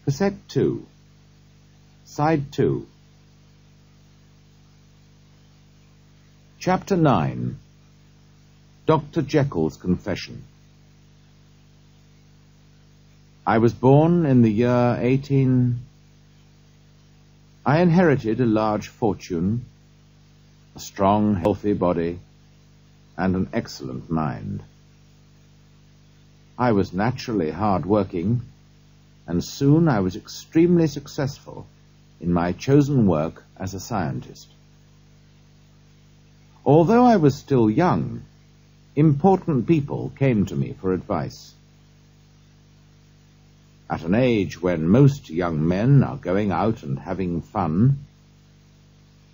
Cassette 2, Side 2. Chapter 9. Dr. Jekyll's Confession. I was born in the year 18... I inherited a large fortune, a strong, healthy body, and an excellent mind. I was naturally hard-working, and soon I was extremely successful in my chosen work as a scientist. Although I was still young, important people came to me for advice. At an age when most young men are going out and having fun,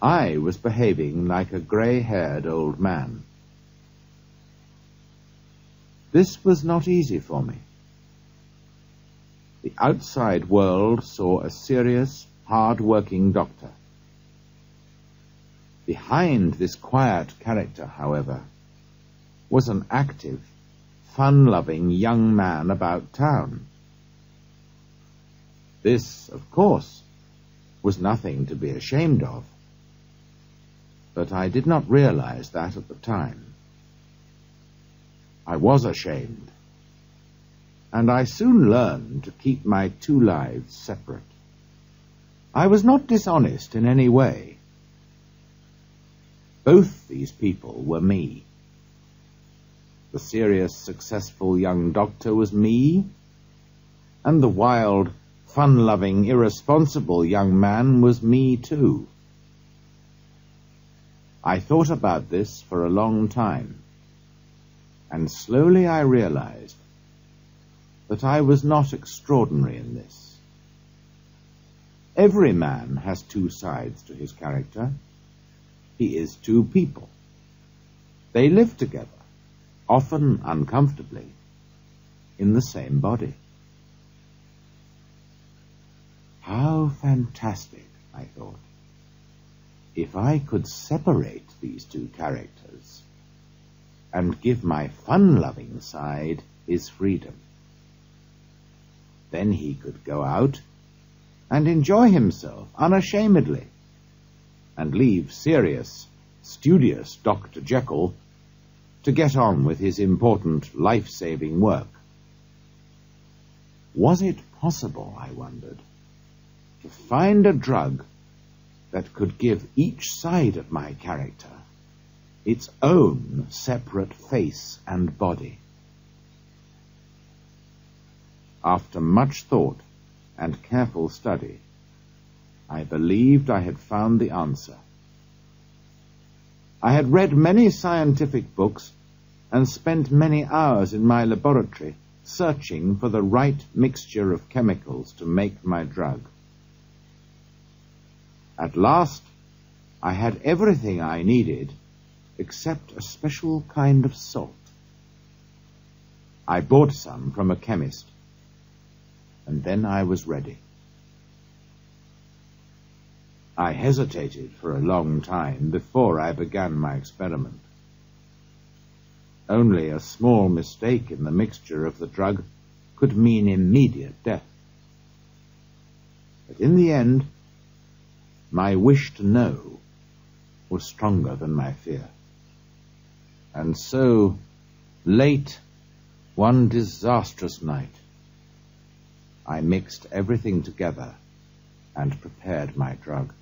I was behaving like a grey-haired old man. This was not easy for me. The outside world saw a serious, hard-working doctor. Behind this quiet character, however, was an active, fun-loving young man about town. This, of course, was nothing to be ashamed of, but I did not realize that at the time. I was ashamed, and I soon learned to keep my two lives separate. I was not dishonest in any way. Both these people were me. The serious, successful young doctor was me, and the wild, fun-loving, irresponsible young man was me too. I thought about this for a long time, and slowly I realized that I was not extraordinary in this. Every man has two sides to his character. He is two people. They live together, often uncomfortably, in the same body. How fantastic, I thought, if I could separate these two characters and give my fun-loving side his freedom. Then he could go out and enjoy himself unashamedly, and leave serious, studious Dr. Jekyll to get on with his important life-saving work. Was it possible, I wondered, to find a drug that could give each side of my character its own separate face and body? After much thought and careful study, I believed I had found the answer. I had read many scientific books and spent many hours in my laboratory searching for the right mixture of chemicals to make my drug. At last, I had everything I needed except a special kind of salt. I bought some from a chemist, and then I was ready. I hesitated for a long time before I began my experiment. Only a small mistake in the mixture of the drug could mean immediate death. But in the end, my wish to know was stronger than my fear. And so, late one disastrous night, I mixed everything together and prepared my drug.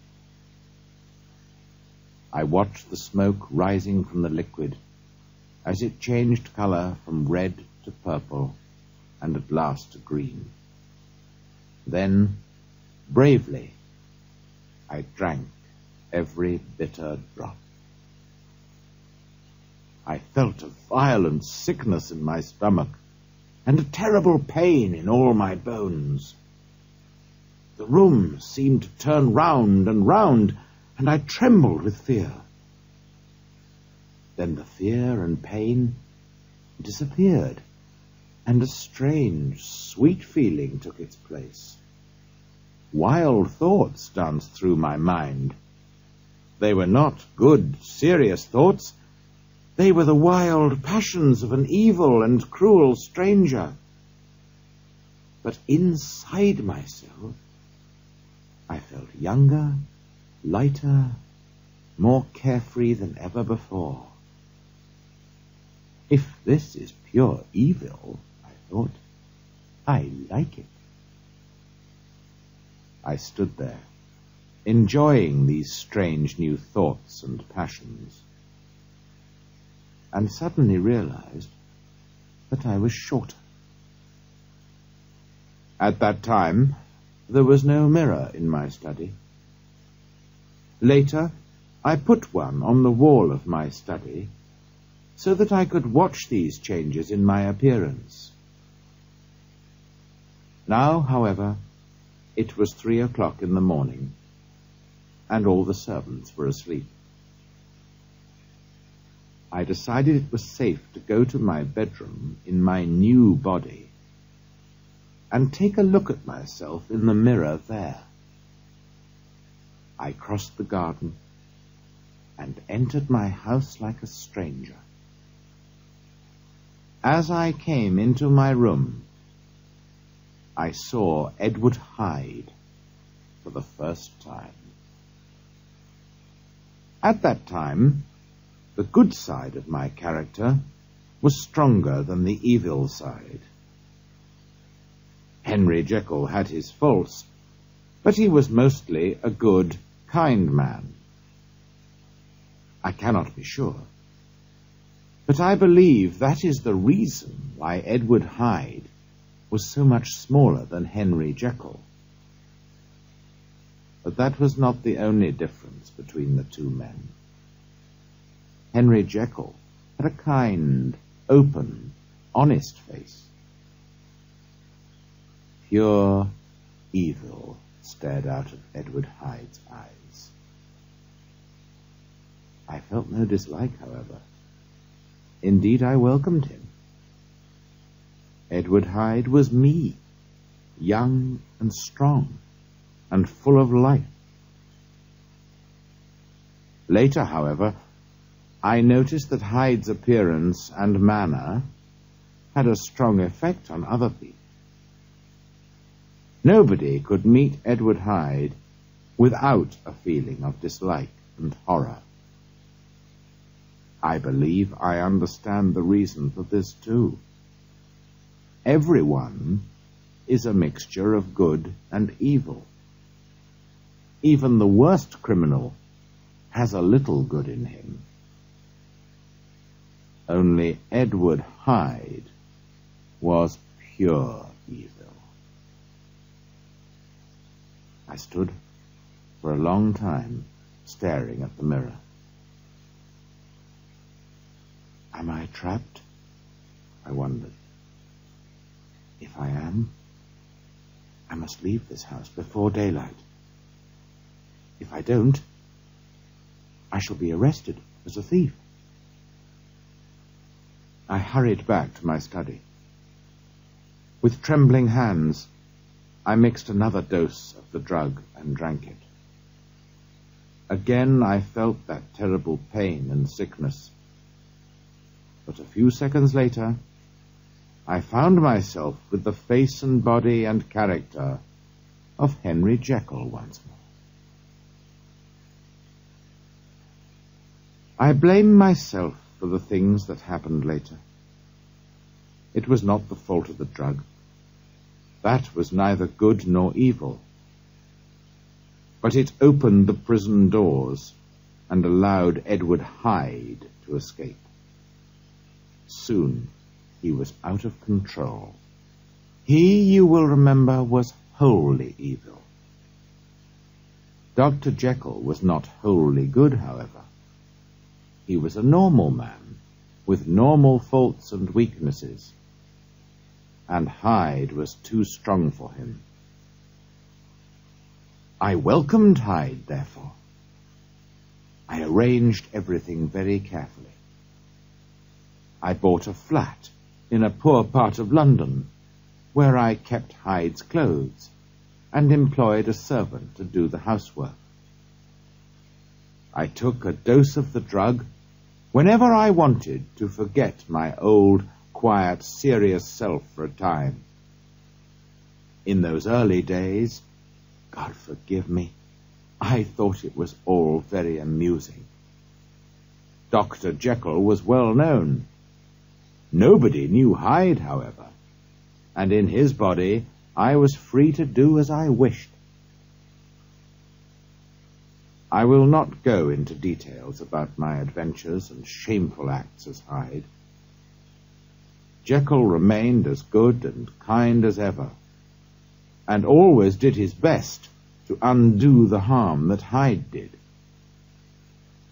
I watched the smoke rising from the liquid as it changed color from red to purple and at last to green. Then, bravely, I drank every bitter drop. I felt a violent sickness in my stomach and a terrible pain in all my bones. The room seemed to turn round and round, and I trembled with fear. Then the fear and pain disappeared, and a strange, sweet feeling took its place. Wild thoughts danced through my mind. They were not good, serious thoughts. They were the wild passions of an evil and cruel stranger. but inside myself I felt younger, lighter, more carefree than ever before. If this is pure evil, I thought, I like it. I stood there, enjoying these strange new thoughts and passions, and suddenly realized that I was shorter. At that time, there was no mirror in my study. Later, I put one on the wall of my study so that I could watch these changes in my appearance. Now, however, it was 3 o'clock in the morning, and all the servants were asleep. I decided it was safe to go to my bedroom in my new body and take a look at myself in the mirror there. I crossed the garden and entered my house like a stranger. As I came into my room, I saw Edward Hyde for the first time. At that time, the good side of my character was stronger than the evil side. Henry Jekyll had his faults, but he was mostly a good, kind man. I cannot be sure, but I believe that is the reason why Edward Hyde was so much smaller than Henry Jekyll. But that was not the only difference between the two men. Henry Jekyll had a kind, open, honest face. Pure evil stared out of Edward Hyde's eyes. I felt no dislike, however. Indeed, I welcomed him. Edward Hyde was me, young and strong, and full of life. Later, however, I noticed that Hyde's appearance and manner had a strong effect on other people. Nobody could meet Edward Hyde without a feeling of dislike and horror. I believe I understand the reason for this too. Everyone is a mixture of good and evil. Even the worst criminal has a little good in him. Only Edward Hyde was pure evil. I stood for a long time staring at the mirror. Am I trapped? I wondered. If I am, I must leave this house before daylight. If I don't, I shall be arrested as a thief. I hurried back to my study. With trembling hands, I mixed another dose of the drug and drank it. Again I felt that terrible pain and sickness. But a few seconds later, I found myself with the face and body and character of Henry Jekyll once more. I blame myself for the things that happened later. It was not the fault of the drug. That was neither good nor evil. But it opened the prison doors and allowed Edward Hyde to escape. Soon he was out of control. He, you will remember, was wholly evil. Dr. Jekyll was not wholly good, however. He was a normal man with normal faults and weaknesses, and Hyde was too strong for him. I welcomed Hyde, therefore. I arranged everything very carefully. I bought a flat in a poor part of London, where I kept Hyde's clothes and employed a servant to do the housework. I took a dose of the drug whenever I wanted to forget my old, quiet, serious self for a time. In those early days, God forgive me, I thought it was all very amusing. Dr. Jekyll was well known. Nobody knew Hyde, however, and in his body I was free to do as I wished. I will not go into details about my adventures and shameful acts as Hyde. Jekyll remained as good and kind as ever, and always did his best to undo the harm that Hyde did.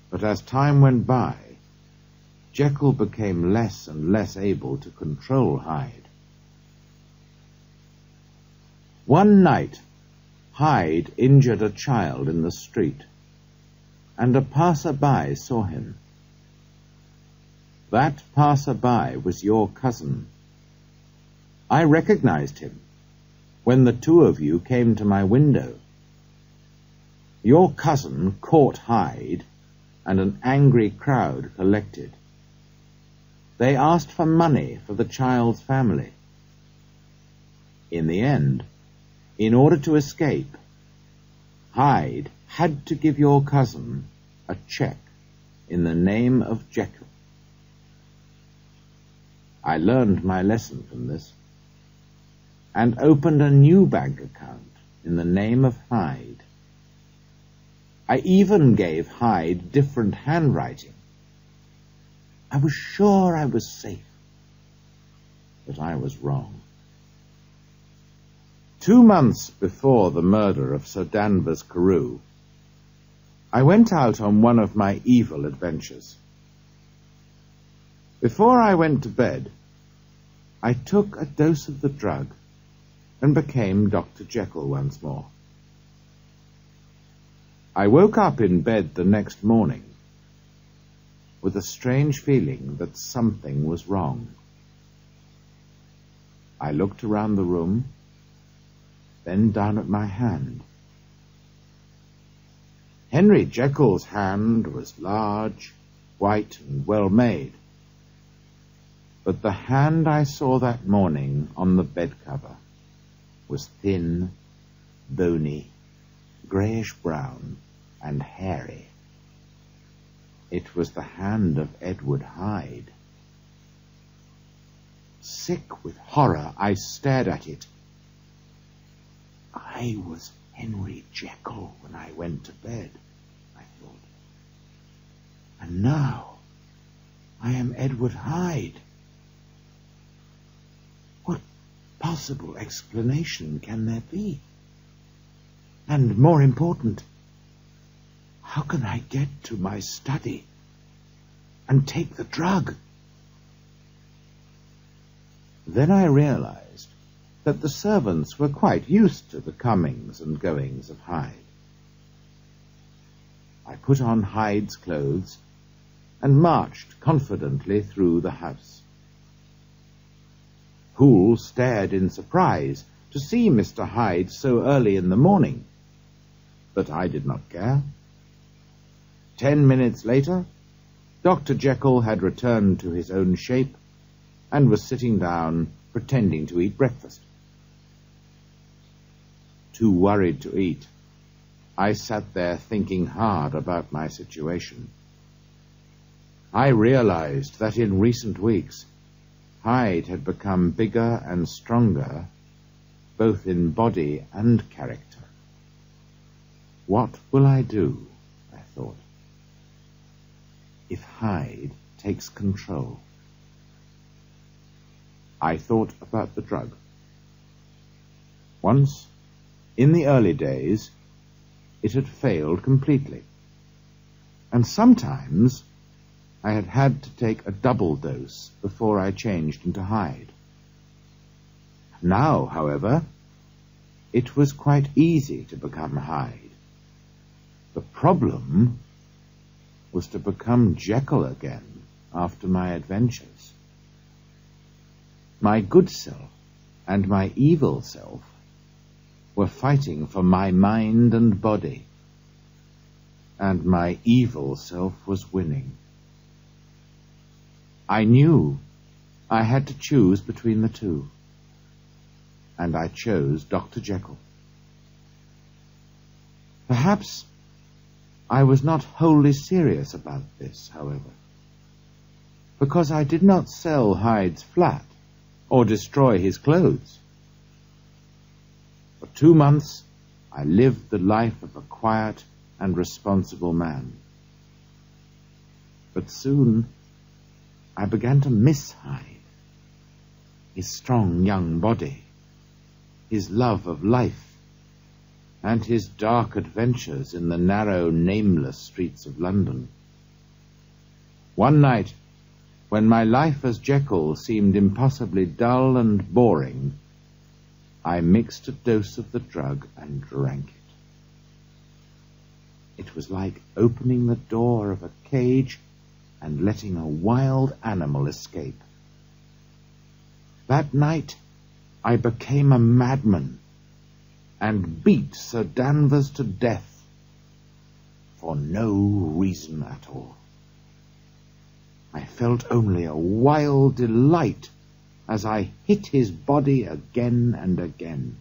But as time went by, Jekyll became less and less able to control Hyde. One night, Hyde injured a child in the street, and a passer-by saw him. That passer-by was your cousin. I recognized him when the two of you came to my window. Your cousin caught Hyde, and an angry crowd collected. They asked for money for the child's family. In the end, in order to escape, Hyde had to give your cousin a check in the name of Jekyll. I learned my lesson from this, and opened a new bank account in the name of Hyde. I even gave Hyde different handwriting. I was sure I was safe, but I was wrong. 2 months before the murder of Sir Danvers Carew, I went out on one of my evil adventures. Before I went to bed, I took a dose of the drug and became Dr. Jekyll once more. I woke up in bed the next morning with a strange feeling that something was wrong. I looked around the room, then down at my hand. Henry Jekyll's hand was large, white, and well-made, but the hand I saw that morning on the bed cover was thin, bony, greyish-brown, and hairy. It was the hand of Edward Hyde. Sick with horror, I stared at it. I was Henry Jekyll when I went to bed, I thought. And now I am Edward Hyde. What possible explanation can there be? And more important, how can I get to my study and take the drug? Then I realized that the servants were quite used to the comings and goings of Hyde. I put on Hyde's clothes and marched confidently through the house. Poole stared in surprise to see Mr. Hyde so early in the morning, but I did not care. 10 minutes later, Dr. Jekyll had returned to his own shape and was sitting down pretending to eat breakfast. Too worried to eat, I sat there thinking hard about my situation. I realized that in recent weeks, Hyde had become bigger and stronger, both in body and character. What will I do, I thought, if Hyde takes control? I thought about the drug. Once, in the early days, it had failed completely, and sometimes I had had to take a double dose before I changed into Hyde. Now, however, it was quite easy to become Hyde. The problem was to become Jekyll again after my adventures. My good self and my evil self were fighting for my mind and body, and my evil self was winning. I knew I had to choose between the two. and I chose Dr. Jekyll. Perhaps I was not wholly serious about this, however, because I did not sell Hyde's flat or destroy his clothes. For 2 months, I lived the life of a quiet and responsible man. But soon, I began to miss Hyde, his strong young body, his love of life, and his dark adventures in the narrow, nameless streets of London. One night, when my life as Jekyll seemed impossibly dull and boring, I mixed a dose of the drug and drank it. It was like opening the door of a cage and letting a wild animal escape. That night, I became a madman and beat Sir Danvers to death for no reason at all. I felt only a wild delight as I hit his body again and again.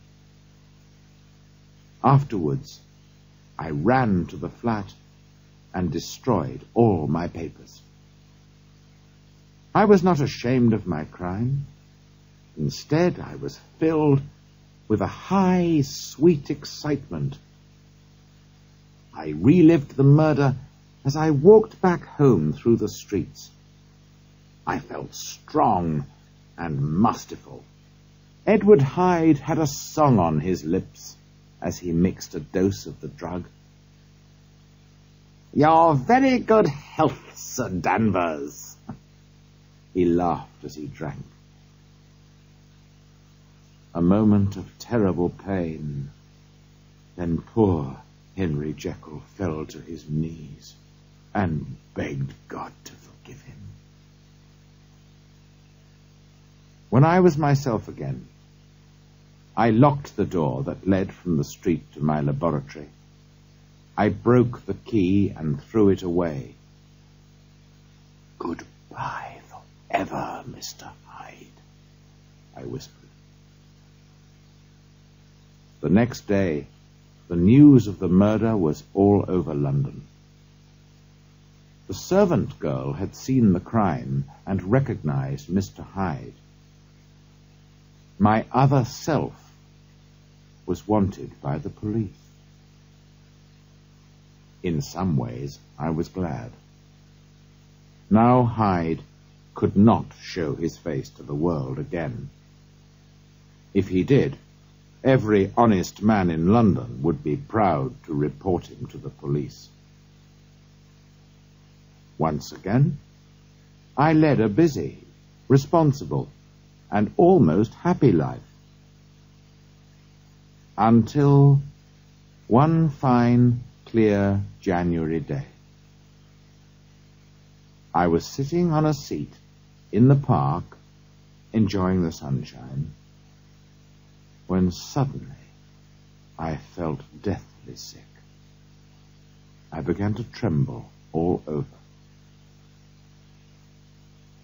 Afterwards, I ran to the flat and destroyed all my papers. I was not ashamed of my crime. Instead, I was filled with a high, sweet excitement. I relived the murder as I walked back home through the streets. I felt strong and masterful. Edward Hyde had a song on his lips as he mixed a dose of the drug. "Your very good health, Sir Danvers." He laughed as he drank. A moment of terrible pain. Then poor Henry Jekyll fell to his knees and begged God to forgive him. When I was myself again, I locked the door that led from the street to my laboratory. I broke the key and threw it away. "Goodbye forever, Mr. Hyde," I whispered. The next day, the news of the murder was all over London. The servant girl had seen the crime and recognized Mr. Hyde. My other self was wanted by the police. In some ways, I was glad. Now Hyde could not show his face to the world again. If he did, every honest man in London would be proud to report him to the police. Once again, I led a busy, responsible, and almost happy life. Until one fine, clear January day. I was sitting on a seat in the park, enjoying the sunshine, when suddenly I felt deathly sick. I began to tremble all over.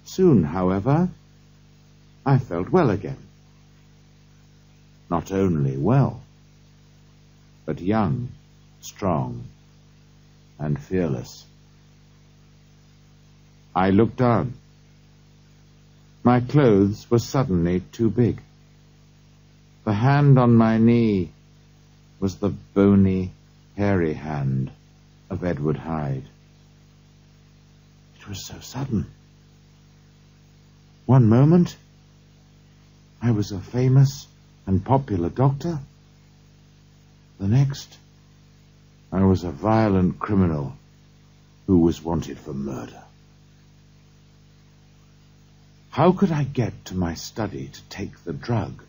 Soon, however, I felt well again. Not only well, but young, strong, and fearless. I looked down. My clothes were suddenly too big. The hand on my knee was the bony, hairy hand of Edward Hyde. It was so sudden. One moment, I was a famous and popular doctor. The next, I was a violent criminal who was wanted for murder. How could I get to my study to take the drug?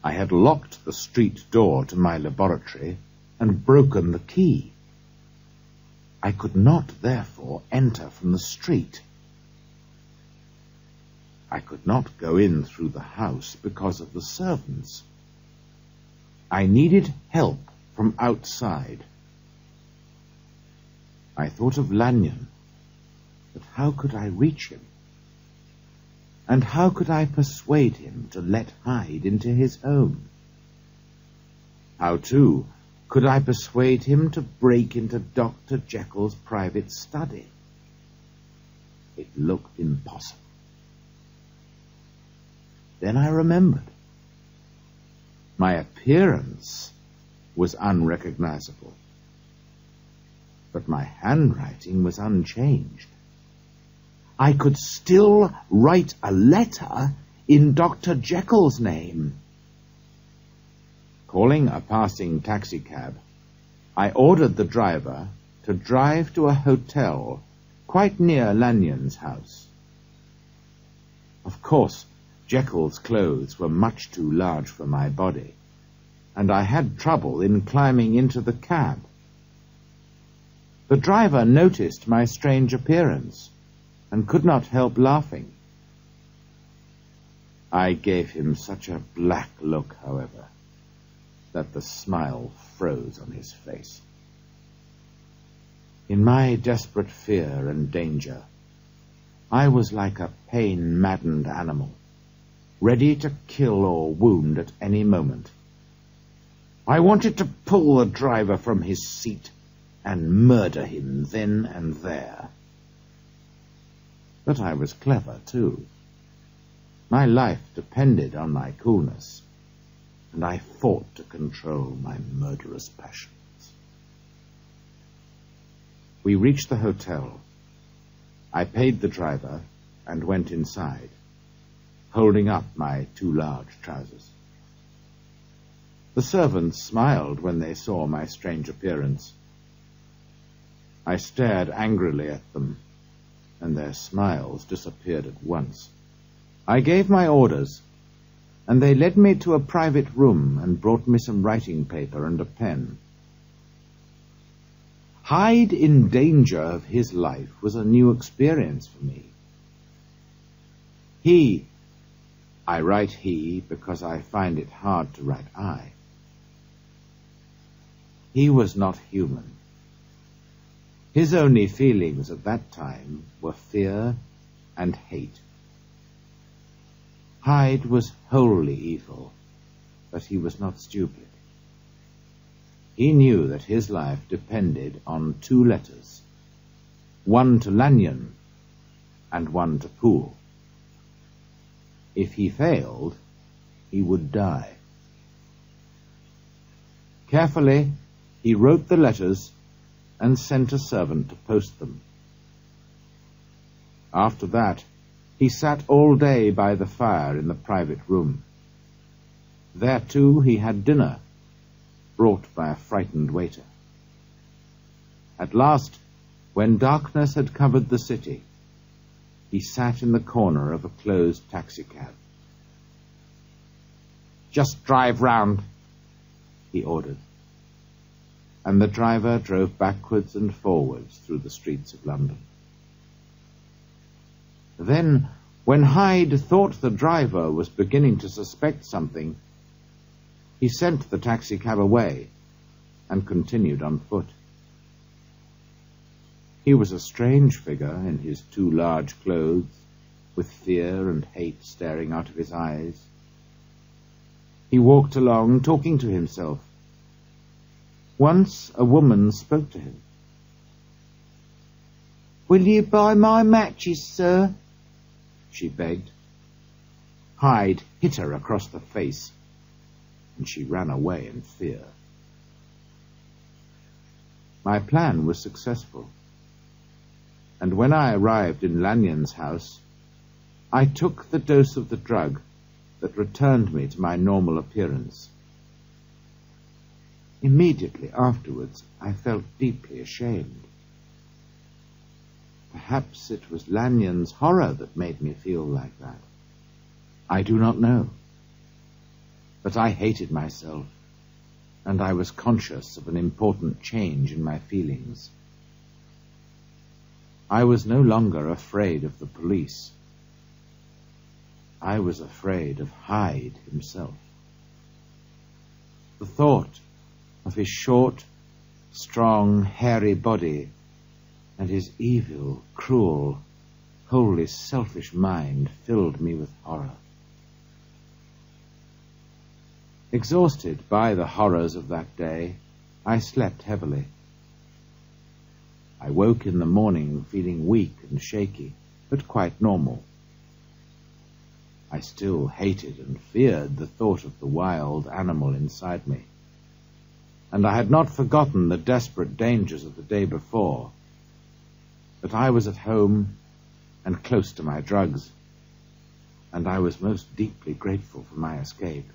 I had locked the street door to my laboratory and broken the key. I could not, therefore, enter from the street. I could not go in through the house because of the servants. I needed help from outside. I thought of Lanyon, but how could I reach him? And how could I persuade him to let Hyde into his home? How, too, could I persuade him to break into Dr. Jekyll's private study? It looked impossible. Then I remembered. My appearance was unrecognizable, but my handwriting was unchanged. I could still write a letter in Dr. Jekyll's name. Calling a passing taxicab, I ordered the driver to drive to a hotel quite near Lanyon's house. Of course, Jekyll's clothes were much too large for my body, and I had trouble in climbing into the cab. The driver noticed my strange appearance and could not help laughing. I gave him such a black look, however, that the smile froze on his face. In my desperate fear and danger, I was like a pain-maddened animal, ready to kill or wound at any moment. I wanted to pull the driver from his seat and murder him then and there. But I was clever, too. My life depended on my coolness, and I fought to control my murderous passions. We reached the hotel. I paid the driver and went inside, holding up my too large trousers. The servants smiled when they saw my strange appearance. I stared angrily at them, and their smiles disappeared at once. I gave my orders, and they led me to a private room and brought me some writing paper and a pen. Hyde in danger of his life was a new experience for me. I write he because I find it hard to write I. He was not human. His only feelings at that time were fear and hate. Hyde was wholly evil, but he was not stupid. He knew that his life depended on 2 letters, one to Lanyon and one to Poole. If he failed, he would die. Carefully, he wrote the letters and sent a servant to post them. After that, he sat all day by the fire in the private room. There, too, he had dinner, brought by a frightened waiter. At last, when darkness had covered the city, he sat in the corner of a closed taxicab. "Just drive round," he ordered, and the driver drove backwards and forwards through the streets of London. Then, when Hyde thought the driver was beginning to suspect something, he sent the taxicab away and continued on foot. He was a strange figure in his too large clothes, with fear and hate staring out of his eyes. He walked along, talking to himself. Once a woman spoke to him. "Will you buy my matches, sir?" she begged. Hyde hit her across the face, and she ran away in fear. My plan was successful, and when I arrived in Lanyon's house, I took the dose of the drug that returned me to my normal appearance. Immediately afterwards, I felt deeply ashamed. Perhaps it was Lanyon's horror that made me feel like that. I do not know. But I hated myself, and I was conscious of an important change in my feelings. I was no longer afraid of the police. I was afraid of Hyde himself. The thought of his short, strong, hairy body and his evil, cruel, wholly selfish mind filled me with horror. Exhausted by the horrors of that day, I slept heavily. I woke in the morning feeling weak and shaky, but quite normal. I still hated and feared the thought of the wild animal inside me, and I had not forgotten the desperate dangers of the day before. But I was at home and close to my drugs, and I was most deeply grateful for my escape.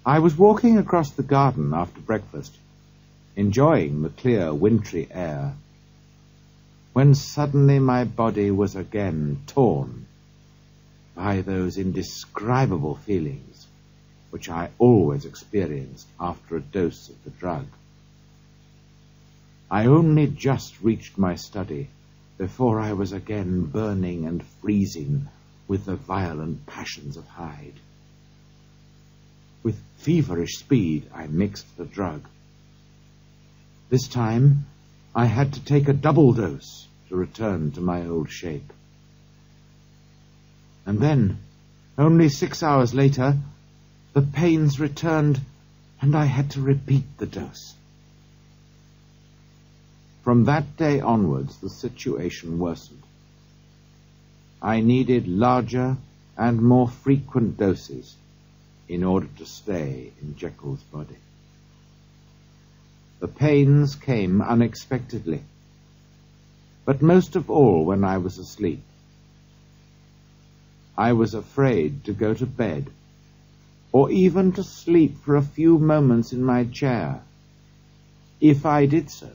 I was walking across the garden after breakfast, enjoying the clear, wintry air, when suddenly my body was again torn by those indescribable feelings which I always experienced after a dose of the drug. I only just reached my study before I was again burning and freezing with the violent passions of Hyde. With feverish speed, I mixed the drug. This time, I had to take a double dose to return to my old shape. And then, only 6 hours later, the pains returned and I had to repeat the dose. From that day onwards, the situation worsened. I needed larger and more frequent doses in order to stay in Jekyll's body. The pains came unexpectedly, but most of all when I was asleep. I was afraid to go to bed, or even to sleep for a few moments in my chair. If I did so,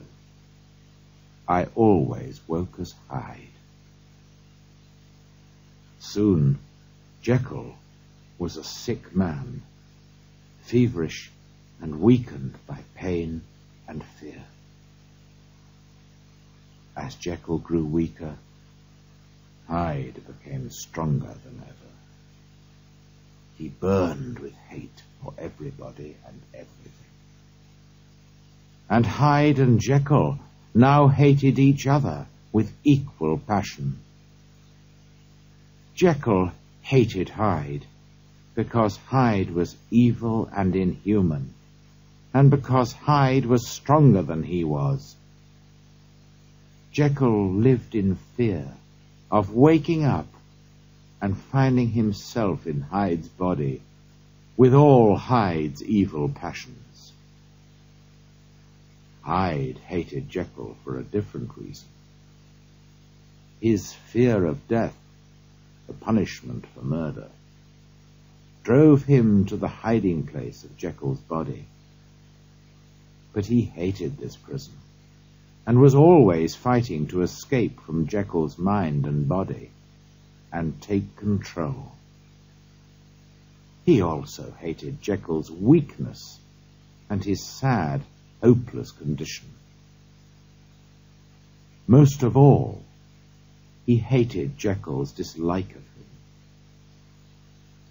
I always woke as Hyde. Soon, Jekyll was a sick man, feverish and weakened by pain and fear. As Jekyll grew weaker, Hyde became stronger than ever. He burned with hate for everybody and everything. And Hyde and Jekyll now hated each other with equal passion. Jekyll hated Hyde because Hyde was evil and inhuman, and because Hyde was stronger than he was. Jekyll lived in fear of waking up and finding himself in Hyde's body with all Hyde's evil passions. Hyde hated Jekyll for a different reason. His fear of death, the punishment for murder, drove him to the hiding place of Jekyll's body. But he hated this prison, and was always fighting to escape from Jekyll's mind and body, and take control. He also hated Jekyll's weakness and his sad, hopeless condition. Most of all, he hated Jekyll's dislike of him.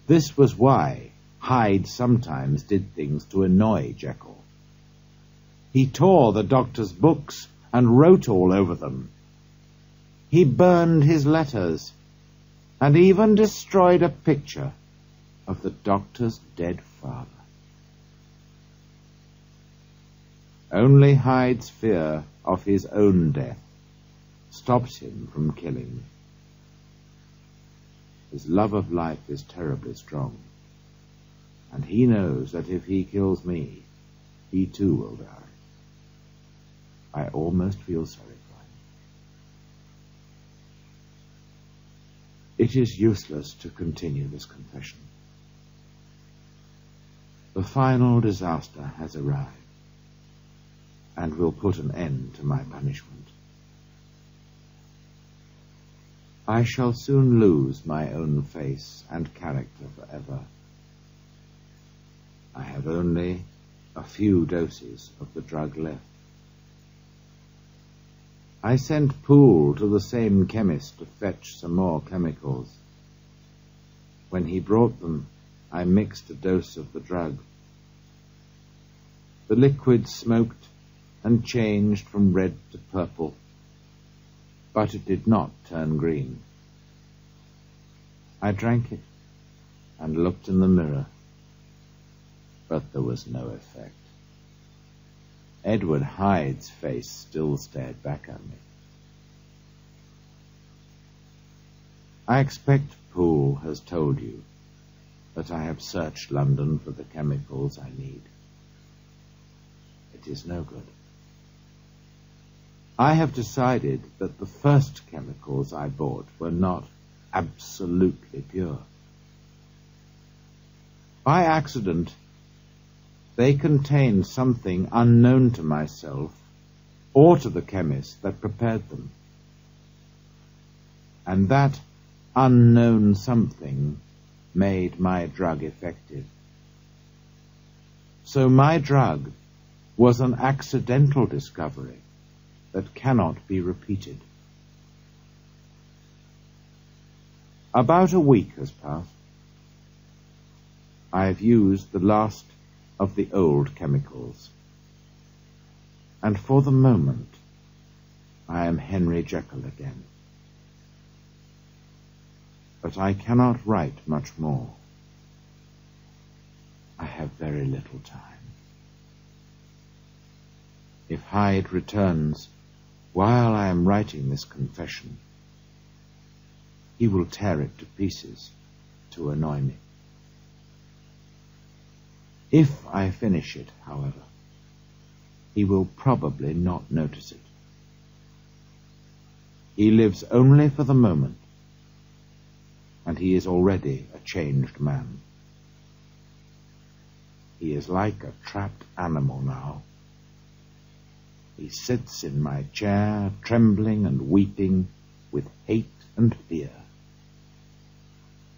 This was why Hyde sometimes did things to annoy Jekyll. He tore the doctor's books and wrote all over them. He burned his letters and even destroyed a picture of the doctor's dead father. Only Hyde's fear of his own death stops him from killing me. His love of life is terribly strong, and he knows that if he kills me, he too will die. I almost feel sorry for him. It is useless to continue this confession. The final disaster has arrived, and will put an end to my punishment. I shall soon lose my own face and character forever. I have only a few doses of the drug left. I sent Poole to the same chemist to fetch some more chemicals. When he brought them, I mixed a dose of the drug. The liquid smoked and changed from red to purple, but it did not turn green. I drank it and looked in the mirror, but there was no effect. Edward Hyde's face still stared back at me. I expect Poole has told you that I have searched London for the chemicals I need. It is no good. I have decided that the first chemicals I bought were not absolutely pure. By accident, they contained something unknown to myself or to the chemist that prepared them. And that unknown something made my drug effective. So my drug was an accidental discovery that cannot be repeated. About a week has passed. I have used the last of the old chemicals, and for the moment I am Henry Jekyll again. But I cannot write much more. I have very little time. If Hyde returns while I am writing this confession, he will tear it to pieces to annoy me. If I finish it, however, he will probably not notice it. He lives only for the moment, and he is already a changed man. He is like a trapped animal now. He sits in my chair, trembling and weeping with hate and fear.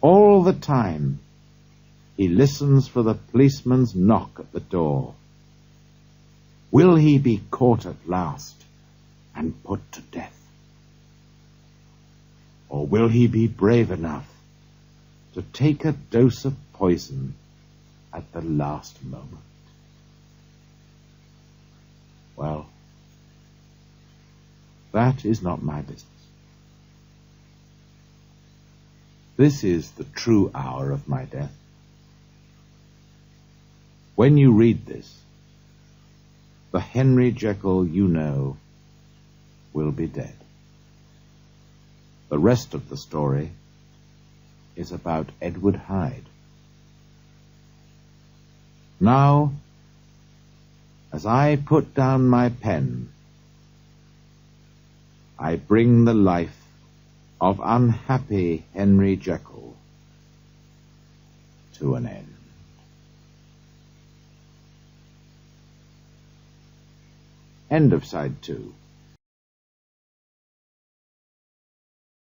All the time, he listens for the policeman's knock at the door. Will he be caught at last and put to death? Or will he be brave enough to take a dose of poison at the last moment? Well, that is not my business. This is the true hour of my death. When you read this, the Henry Jekyll you know will be dead. The rest of the story is about Edward Hyde. Now, as I put down my pen, I bring the life of unhappy Henry Jekyll to an end. End of side 2.